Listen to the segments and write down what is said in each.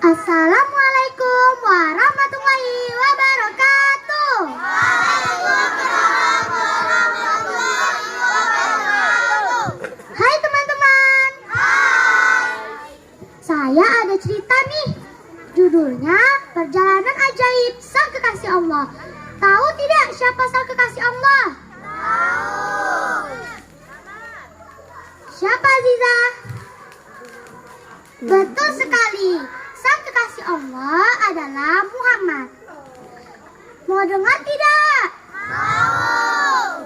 Assalamualaikum warahmatullahi wabarakatuh. Hai teman-teman. Saya ada cerita nih. Judulnya Perjalanan Ajaib Sang Kekasih Allah. Tahu tidak siapa Sang Kekasih Allah? Siapa Aziza? Betul sekali. Sang Kekasih Allah adalah Muhammad. Mau dengar tidak?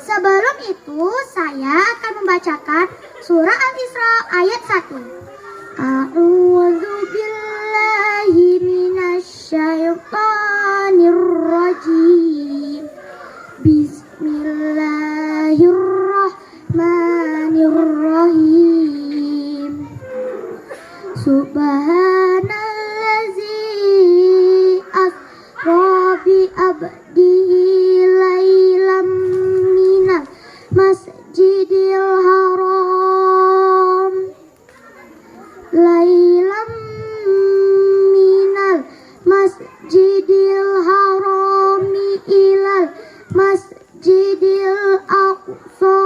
Sebelum itu saya akan membacakan surah Al-Isra ayat 1. A'udzu billahi minasyaitonir rajim. Bismillahirrahmanirrahim. Subhanallazi asra bi abdihi lailam minal masjidil haram lailam minal masjidil harami ilal masjidil aqsa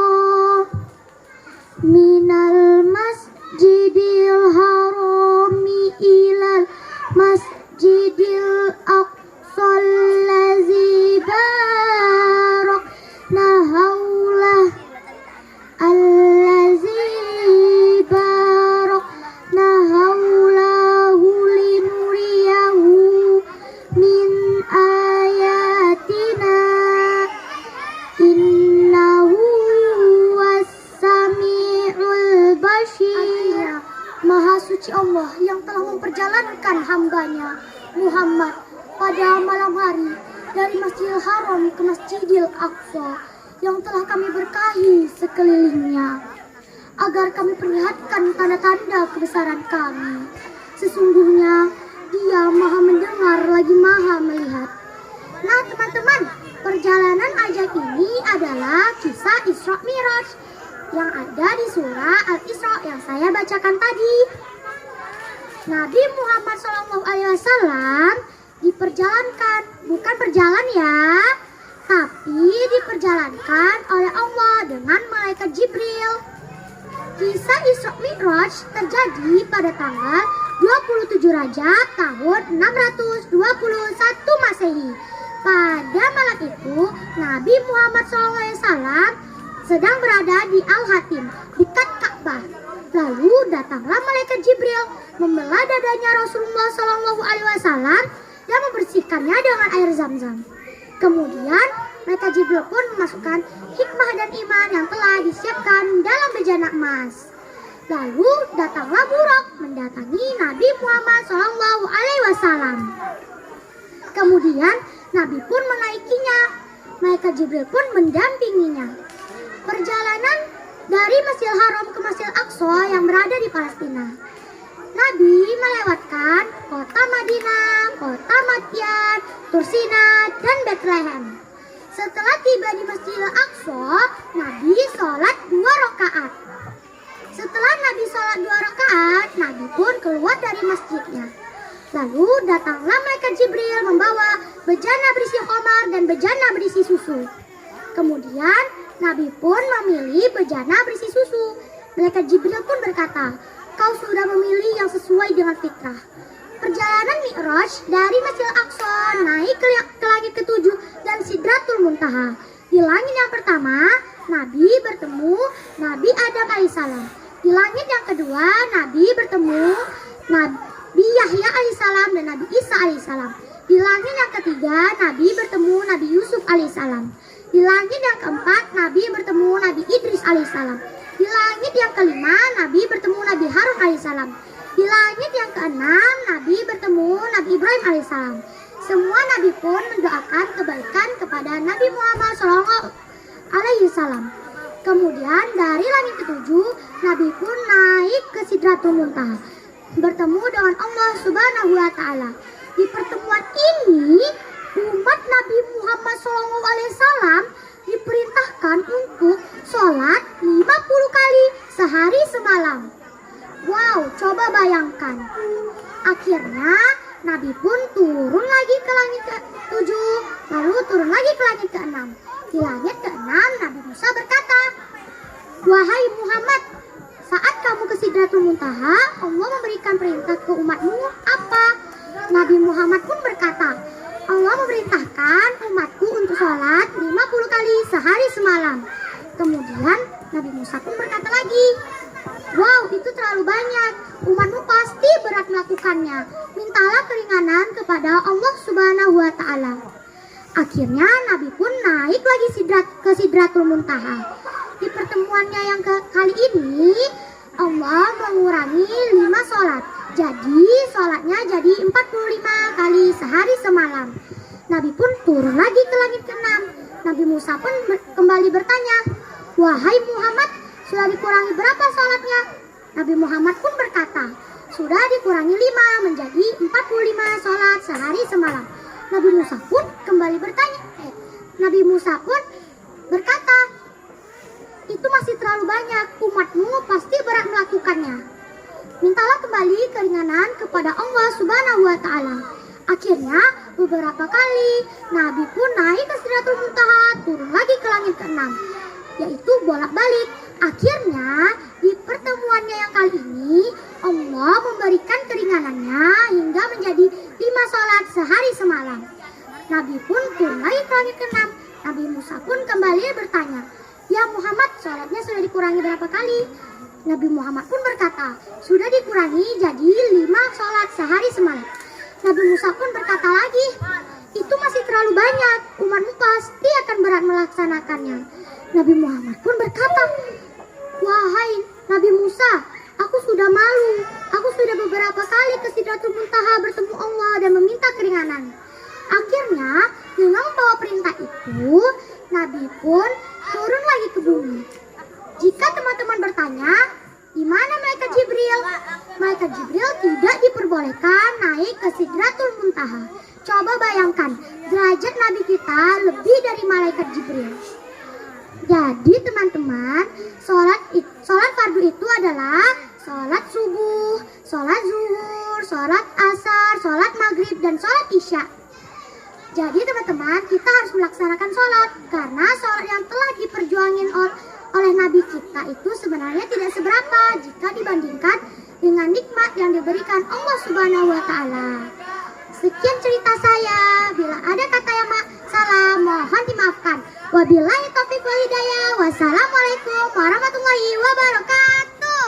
minal masjidil harami ilal masjidil aqsa allazi barakna haulah allazi barakna haulahu linuriyahu min ayatina innahu was-sami'ul basir. Maha suci Allah yang telah memperjalankan hambanya Muhammad pada malam hari dari Masjidil Haram ke Masjidil Aqsa yang telah kami berkahi sekelilingnya, agar kami perlihatkan tanda-tanda kebesaran kami. Sesungguhnya Dia maha mendengar lagi maha melihat. Nah teman-teman, perjalanan ajaib ini adalah kisah Isra Mi'raj yang ada di surah Al-Isra yang saya bacakan tadi. Nabi Muhammad SAW diperjalankan, bukan berjalan ya, tapi diperjalankan oleh Allah dengan malaikat Jibril. Kisah Isra Mi'raj terjadi pada tanggal 27 Rajab tahun 621 Masehi. Pada malam itu Nabi Muhammad SAW sedang berada di Al-Hatim, dekat Ka'bah. Lalu datanglah malaikat Jibril membelah dadanya Rasulullah SAW dan membersihkannya dengan air Zam-Zam. Kemudian malaikat Jibril pun memasukkan hikmah dan iman yang telah disiapkan dalam bejana emas. Lalu datanglah Buraq mendatangi Nabi Muhammad SAW. Kemudian Nabi pun menaikinya. Malaikat Jibril pun mendampinginya. Perjalanan dari Masjidil Haram ke Masjidil Aqsa yang berada di Palestina. Nabi melewatkan kota Madinah, kota Madyan, Tursina, dan Bethlehem. Setelah tiba di Masjidil Aqsa, Nabi sholat 2 rakaat. Setelah Nabi sholat 2 rakaat, Nabi pun keluar dari masjidnya. Lalu datanglah malaikat Jibril membawa bejana berisi khamar dan bejana berisi susu. Kemudian Nabi pun memilih bejana berisi susu. Malaikat Jibril pun berkata, "Kau sudah memilih yang sesuai dengan fitrah." Perjalanan Mi'raj dari Masjidil Aqsa naik ke langit ke-7 dan Sidratul Muntaha. Di langit yang pertama, Nabi bertemu Nabi Adam alaihissalam. Di langit yang kedua, Nabi bertemu Nabi Yahya alaihissalam dan Nabi Isa alaihissalam. Di langit yang ketiga, Nabi bertemu Nabi Yusuf alaihissalam. Di langit yang keempat, Nabi bertemu Nabi Idris alaihissalam. Di langit yang kelima, Nabi bertemu Nabi Harun alaihissalam. Di langit yang keenam, Nabi bertemu Nabi Ibrahim alaihissalam. Semua Nabi pun mendoakan kebaikan kepada Nabi Muhammad SAW. Kemudian dari langit ke-7, Nabi pun naik ke Sidratul Muntaha, bertemu dengan Allah Subhanahu wa Ta'ala. Di pertemuan ini, umat Nabi Muhammad SAW diperintahkan untuk sholat 50 kali sehari semalam. Wow, coba bayangkan. Akhirnya Nabi pun turun lagi ke langit ke-7, lalu turun lagi ke langit ke-6. Di langit ke-6 Nabi Musa berkata, "Wahai Muhammad, saat kamu ke Sidratul Muntaha, Allah memberikan perintah ke umatmu apa?" Nabi Muhammad pun berkata, "Allah memerintahkan umatku untuk sholat 50 kali sehari semalam." Kemudian Nabi Musa pun berkata lagi, "Wow, itu terlalu banyak. Umatmu pasti berat melakukannya. Mintalah keringanan kepada Allah Subhanahu wa Ta'ala." Akhirnya Nabi pun naik lagi ke Sidratul Muntaha. Di pertemuannya yang kali ini, Allah mengurangi 5 sholat. Jadi sholatnya jadi 45 kali sehari semalam. Nabi pun turun lagi ke langit ke-6. Nabi Musa pun kembali bertanya, "Wahai Muhammad, sudah dikurangi berapa sholatnya?" Nabi Muhammad pun berkata, "Sudah dikurangi 5 menjadi 45 sholat sehari semalam." Nabi Musa pun kembali bertanya, Nabi Musa pun berkata, "Itu masih terlalu banyak, umatmu pasti berat melakukannya. Mintalah kembali keringanan kepada Allah Subhanahu wa Ta'ala." Akhirnya beberapa kali Nabi pun naik ke Sidratul Muntaha, turun lagi ke langit ke-6, yaitu bolak-balik. Akhirnya di pertemuannya yang kali ini, Allah memberikan keringanannya hingga menjadi 5 sholat sehari semalam. Nabi pun turun lagi ke langit ke-6. Nabi Musa pun kembali bertanya, "Ya Muhammad, sholatnya sudah dikurangi berapa kali?" Nabi Muhammad pun berkata, "Sudah dikurangi jadi 5 sholat sehari semalam." Nabi Musa pun berkata lagi, "Itu masih terlalu banyak, umatmu pasti akan berat melaksanakannya." Nabi Muhammad pun berkata, "Wahai Nabi Musa, aku sudah malu. Aku sudah beberapa kali ke Sidratul Muntaha bertemu Allah dan meminta keringanan." Akhirnya dengan membawa perintah itu, Nabi pun turun lagi ke bumi. Jika teman-teman bertanya, di mana malaikat Jibril? Malaikat Jibril tidak diperbolehkan naik ke Sidratul Muntaha. Coba bayangkan, derajat Nabi kita lebih dari malaikat Jibril. Jadi teman-teman, sholat fardu itu adalah sholat subuh, sholat zuhur, sholat asar, sholat maghrib, dan sholat isya. Jadi teman-teman, kita harus melaksanakan sholat, karena sholat yang telah diperjuangin oleh Nabi kita itu sebenarnya tidak seberapa jika dibandingkan dengan nikmat yang diberikan Allah Subhanahu wa Ta'ala. Sekian cerita saya. Bila ada kata yang salah, mohon dimaafkan. Wabillahi taufiq wal hidayah. Wassalamualaikum warahmatullahi wabarakatuh.